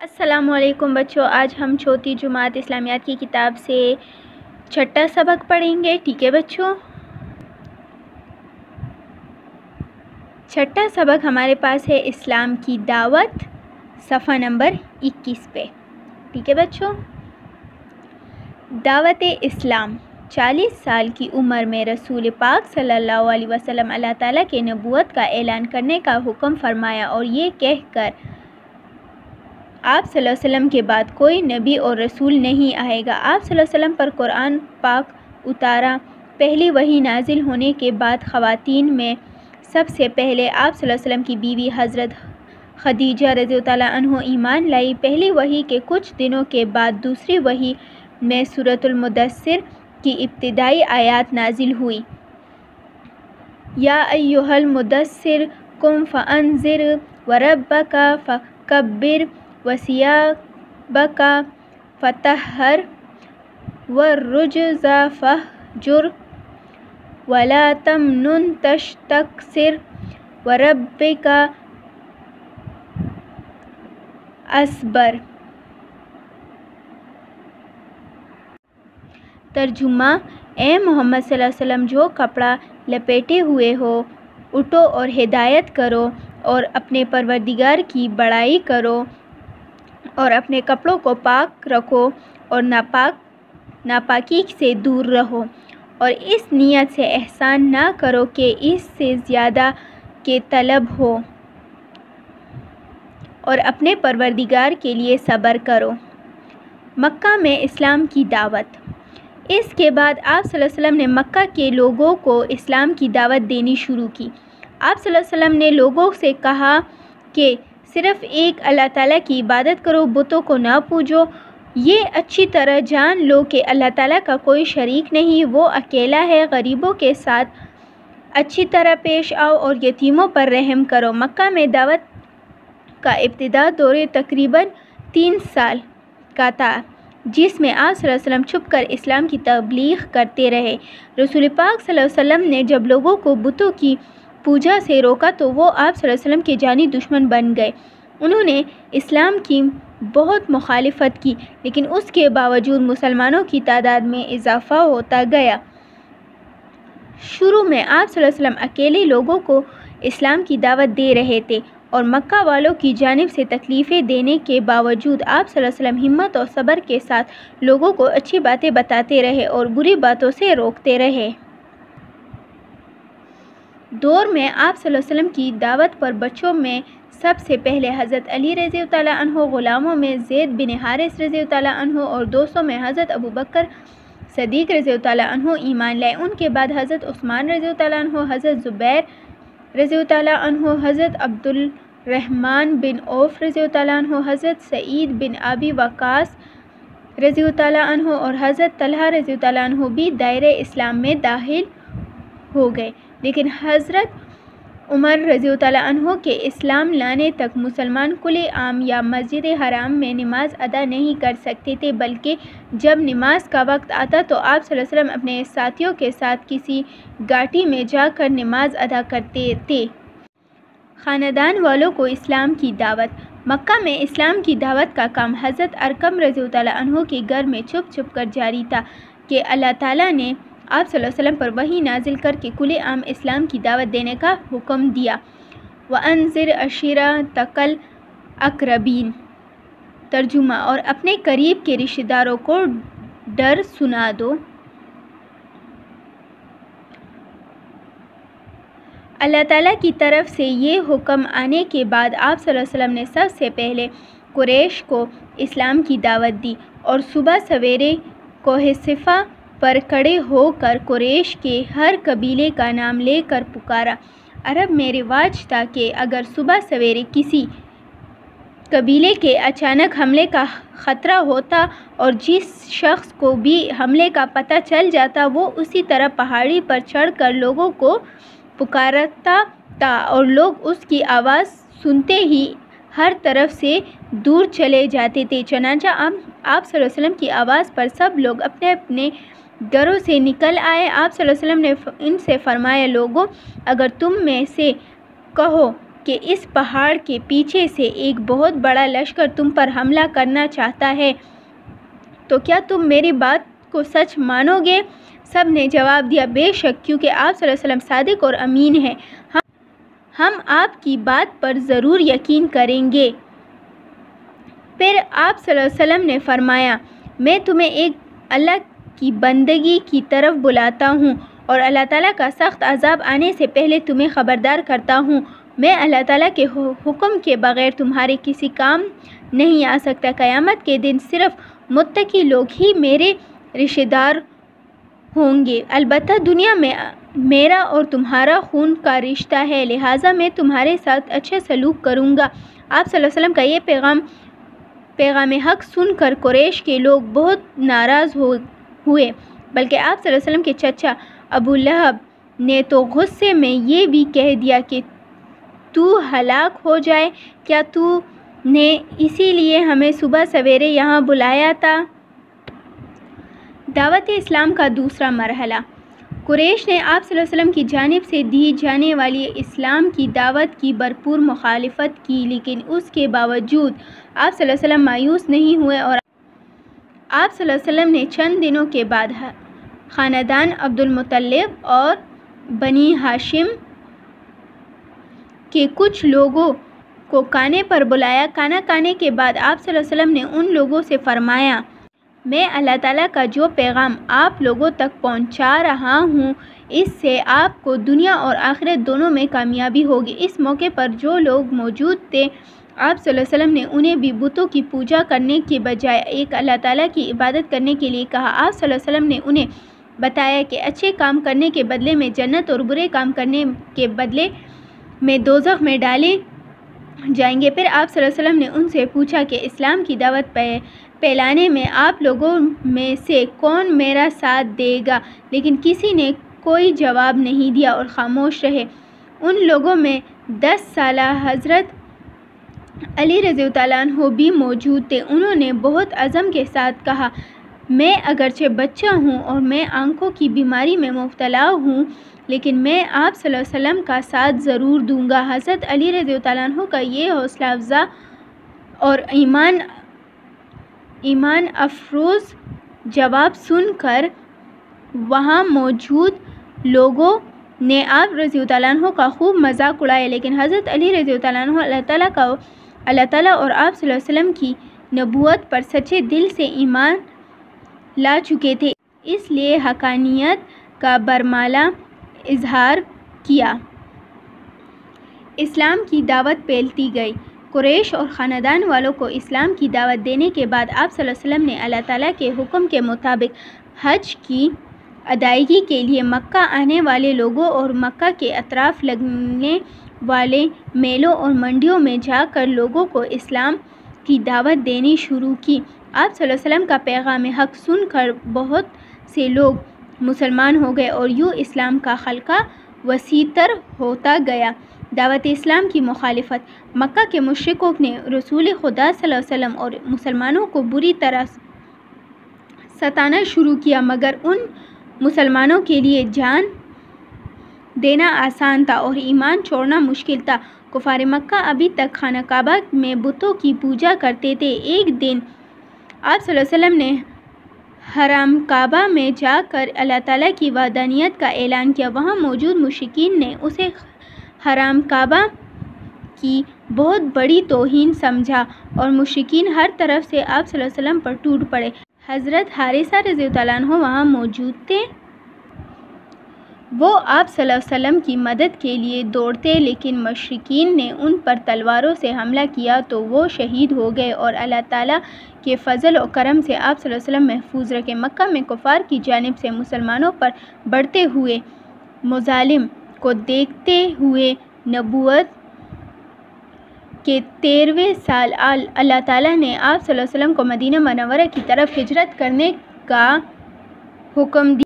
السلام علیکم بچوں، آج ہم چھوٹی جماعت اسلامیات کی کتاب سے چھٹا سبق پڑھیں گے۔ ٹھیک ہے بچوں، چھٹا سبق ہمارے پاس ہے اسلام کی دعوت، صفحہ نمبر 21 پہ۔ ٹھیک ہے بچوں، دعوت اسلام 40 سال کی عمر میں رسول پاک صلی اللہ علیہ وسلم اللہ تعالیٰ کے نبوت کا اعلان کرنے کا حکم فرمایا اور یہ کہہ کر آپ صلی اللہ علیہ وسلم کے بعد کوئی نبی اور رسول نہیں آئے گا۔ آپ صلی اللہ علیہ وسلم پر قرآن پاک اتارا۔ پہلی وحی نازل ہونے کے بعد خواتین میں سب سے پہلے آپ صلی اللہ علیہ وسلم کی بیوی حضرت خدیجہ رضی اللہ عنہ ایمان لائی۔ پہلی وحی کے کچھ دنوں کے بعد دوسری وحی میں سورۃ المدثر کی ابتدائی آیات نازل ہوئی۔ یا ایھا المدثر قم فانذر وربک فکبر وثیابک فطہر والرجز فاہجر ولا تمنن تستکثر وربک اصبر۔ ترجمہ: اے محمد صلی اللہ علیہ وسلم، جو کپڑا لپیٹے ہوئے ہو اٹھو اور ہدایت کرو اور اپنے پروردگار کی بڑائی کرو اور اپنے کپڑوں کو پاک رکھو اور ناپاکی سے دور رہو، اور اس نیت سے احسان نہ کرو کہ اس سے زیادہ کے طلب ہو، اور اپنے پروردگار کے لیے صبر کرو۔ مکہ میں اسلام کی دعوت۔ اس کے بعد آپ صلی اللہ علیہ وسلم نے مکہ کے لوگوں کو اسلام کی دعوت دینی شروع کی۔ آپ صلی اللہ علیہ وسلم نے لوگوں سے کہا کہ صرف ایک اللہ تعالیٰ کی عبادت کرو، بتوں کو نہ پوجو۔ یہ اچھی طرح جان لو کہ اللہ تعالیٰ کا کوئی شریک نہیں، وہ اکیلا ہے۔ غریبوں کے ساتھ اچھی طرح پیش آؤ اور یتیموں پر رحم کرو۔ مکہ میں دعوت کا ابتدائی دور تقریباً 3 سال کا تھا، جس میں آپ صلی اللہ علیہ وسلم چھپ کر اسلام کی تبلیغ کرتے رہے۔ رسول پاک صلی اللہ علیہ وسلم نے جب لوگوں کو بتوں کی پوجا سے روکا تو وہ آپ صلی اللہ علیہ وسلم کے جانی دشمن بن گئے۔ انہوں نے اسلام کی بہت مخالفت کی، لیکن اس کے باوجود مسلمانوں کی تعداد میں اضافہ ہوتا گیا۔ شروع میں آپ صلی اللہ علیہ وسلم اکیلے لوگوں کو اسلام کی دعوت دے رہے تھے، اور مکہ والوں کی جانب سے تکلیفیں دینے کے باوجود آپ صلی اللہ علیہ وسلم ہمت اور صبر کے ساتھ لوگوں کو اچھی باتیں بتاتے رہے اور بری باتوں سے روکتے رہے۔ دور میں آپ صلی اللہ علیہ وسلم کی دعوت پر بچوں میں سب سے پہلے حضرت علی رضی اللہ عنہ، غلاموں میں زید بن حارث رضی اللہ عنہ، اور دوستوں میں حضرت ابوبکر صدیق رضی اللہ عنہ ایمان لائے۔ ان کے بعد حضرت عثمان رضی اللہ عنہ، حضرت زبیر رضی اللہ عنہ، حضرت عبد الرحمن بن عوف رضی اللہ عنہ، حضرت سعید بن ابی وقاص رضی اللہ عنہ اور حضرت طلحہ رضی اللہ عنہ بھی دائرہ اسلام میں داخل ہو گئے، لیکن حضرت عمر رضی اللہ عنہ کے اسلام لانے تک مسلمان کھلے عام یا مسجد حرام میں نماز ادا نہیں کر سکتے تھے، بلکہ جب نماز کا وقت آتا تو آپ صلی اللہ علیہ وسلم اپنے ساتھیوں کے ساتھ کسی گھاٹی میں جا کر نماز ادا کرتے تھے۔ خاندان والوں کو اسلام کی دعوت۔ مکہ میں اسلام کی دعوت کا کام حضرت ارقم رضی اللہ عنہ کے گھر میں چھپ چھپ کر جاری تھا کہ اللہ تعالیٰ نے آپ صلی اللہ علیہ وسلم پر وحی نازل کر کے کھلے عام اسلام کی دعوت دینے کا حکم دیا۔ وَأَنذِرْ عَشِيرَتَكَ الْأَقْرَبِينَ۔ ترجمہ: اور اپنے قریب کے رشتہ داروں کو ڈر سنا دو۔ اللہ تعالیٰ کی طرف سے یہ حکم آنے کے بعد آپ صلی اللہ علیہ وسلم نے سب سے پہلے قریش کو اسلام کی دعوت دی اور صبح سویرے کوہ صفا پر کھڑے ہو کر قریش کے ہر قبیلے کا نام لے کر پکارا۔ عرب میں رواج تھا کہ اگر صبح سویرے کسی قبیلے کے اچانک حملے کا خطرہ ہوتا اور جس شخص کو بھی حملے کا پتہ چل جاتا وہ اسی طرح پہاڑی پر چڑھ کر لوگوں کو پکارتا تھا، اور لوگ اس کی آواز سنتے ہی ہر طرف سے دور چلے جاتے تھے۔ چنانچہ آپ صلی اللہ علیہ وسلم کی آواز پر سب لوگ اپنے اپنے گھروں سے نکل آئے۔ آپ صلی اللہ علیہ وسلم نے ان سے فرمایا، لوگوں، اگر تم میں سے کہو کہ اس پہاڑ کے پیچھے سے ایک بہت بڑا لشکر تم پر حملہ کرنا چاہتا ہے، تو کیا تم میری بات کو سچ مانو گے؟ سب نے جواب دیا، بے شک، کیونکہ آپ صلی اللہ علیہ وسلم صادق اور امین ہیں، ہم آپ کی بات پر ضرور یقین کریں گے۔ پھر آپ صلی اللہ علیہ وسلم نے فرمایا، میں تمہیں ایک اللہ کی بندگی کی طرف بلاتا ہوں اور اللہ تعالیٰ کا سخت عذاب آنے سے پہلے تمہیں خبردار کرتا ہوں۔ میں اللہ تعالیٰ کے حکم کے بغیر تمہارے کسی کام نہیں آ سکتا۔ قیامت کے دن صرف متقی لوگ ہی میرے رشتہ دار ہوں گے، البتہ دنیا میں میرا اور تمہارا خون کا رشتہ ہے، لہٰذا میں تمہارے ساتھ اچھا سلوک کروں گا۔ آپ صلی اللہ علیہ وسلم کا یہ پیغام حق سن کر قریش کے لوگ بہت ناراض ہوئے، بلکہ آپ صلی اللہ علیہ وسلم کے چچا ابو لہب نے تو غصے میں یہ بھی کہہ دیا کہ تو ہلاک ہو جائے، کیا تو نے اسی لیے ہمیں صبح سویرے یہاں بلایا تھا؟ دعوت اسلام کا دوسرا مرحلہ۔ قریش نے آپ صلی اللہ علیہ وسلم کی جانب سے دی جانے والی اسلام کی دعوت کی بھرپور مخالفت کی، لیکن اس کے باوجود آپ صلی اللہ علیہ وسلم مایوس نہیں ہوئے اور آپ صلی اللہ علیہ وسلم نے چند دنوں کے بعد خاندان عبد المطلب اور بنی ہاشم کے کچھ لوگوں کو کھانے پر بلایا۔ کھانا کھانے کے بعد آپ صلی اللہ علیہ وسلم نے ان لوگوں سے فرمایا، میں اللہ تعالیٰ کا جو پیغام آپ لوگوں تک پہنچا رہا ہوں، اس سے آپ کو دنیا اور آخرت دونوں میں کامیابی ہوگی۔ اس موقع پر جو لوگ موجود تھے، آپ صلی اللہ علیہ وسلم نے انہیں بھی بتوں کی پوجا کرنے کے بجائے ایک اللہ تعالیٰ کی عبادت کرنے کے لیے کہا۔ آپ صلی اللہ علیہ وسلم نے انہیں بتایا کہ اچھے کام کرنے کے بدلے میں جنت اور برے کام کرنے کے بدلے میں دوزخ میں ڈالے جائیں گے۔ پھر آپ صلی اللہ علیہ وسلم نے ان سے پوچھا کہ اسلام کی دعوت پھیلانے میں آپ لوگوں میں سے کون میرا ساتھ دے گا؟ لیکن کسی نے کوئی جواب نہیں دیا اور خاموش رہے۔ ان لوگوں میں 10 سالہ حضرت علی رضی اللہ عنہ بھی موجود تھے۔ انہوں نے بہت عزم کے ساتھ کہا، میں اگرچہ بچہ ہوں اور میں آنکھوں کی بیماری میں مبتلا ہوں، لیکن میں آپ صلی اللہ علیہ وسلم کا ساتھ ضرور دوں گا۔ حضرت علی رضی اللہ عنہ کا یہ حوصلہ افزا اور ایمان افروز جواب سن کر وہاں موجود لوگوں نے آپ رضی اللہ عنہ کا خوب مذاق اڑایا، لیکن حضرت علی رضی اللہ عنہ اللہ تعالیٰ اور آپ صلی اللہ علیہ وسلم کی نبوت پر سچے دل سے ایمان لا چکے تھے، اس لیے حقانیت کا برملا اظہار کیا۔ اسلام کی دعوت پھیلتی گئی۔ قریش اور خاندان والوں کو اسلام کی دعوت دینے کے بعد آپ صلی اللہ علیہ وسلم نے اللہ تعالیٰ کے حکم کے مطابق حج کی ادائیگی کے لیے مکہ آنے والے لوگوں اور مکہ کے اطراف لگنے والے میلوں اور منڈیوں میں جا کر لوگوں کو اسلام کی دعوت دینی شروع کی۔ آپ صلی اللہ علیہ وسلم کا پیغام حق سن کر بہت سے لوگ مسلمان ہو گئے اور یوں اسلام کا خلقہ وسیع تر ہوتا گیا۔ دعوت اسلام کی مخالفت۔ مکہ کے مشرکوں نے رسول خدا صلی اللہ علیہ وسلم اور مسلمانوں کو بری طرح ستانا شروع کیا، مگر ان مسلمانوں کے لیے جان دینا آسان تھا اور ایمان چھوڑنا مشکل تھا۔ کفار مکہ ابھی تک خانہ کعبہ میں بتوں کی پوجا کرتے تھے۔ ایک دن آپ صلی اللہ علیہ وسلم نے حرم کعبہ میں جا کر اللہ تعالیٰ کی وحدانیت کا اعلان کیا۔ وہاں موجود مشرکین نے اسے حرم کعبہ کی بہت بڑی توہین سمجھا اور مشرکین ہر طرف سے آپ صلی اللہ علیہ وسلم پر ٹوٹ پڑے۔ حضرت حارثہ رضی اللہ عنہ وہاں موجود تھے۔ وہ آپ صلی اللہ علیہ وسلم کی مدد کے لیے دوڑتے، لیکن مشرکین نے ان پر تلواروں سے حملہ کیا تو وہ شہید ہو گئے اور اللہ تعالیٰ کے فضل و کرم سے آپ صلی اللہ علیہ وسلم محفوظ رکھے۔ مکہ میں کفار کی جانب سے مسلمانوں پر بڑھتے ہوئے مظالم کو دیکھتے ہوئے نبوت کے 13ویں سال اللہ تعالیٰ نے آپ صلی اللہ علیہ وسلم کو مدینہ منورہ کی طرف ہجرت کرنے کا حکم دیا۔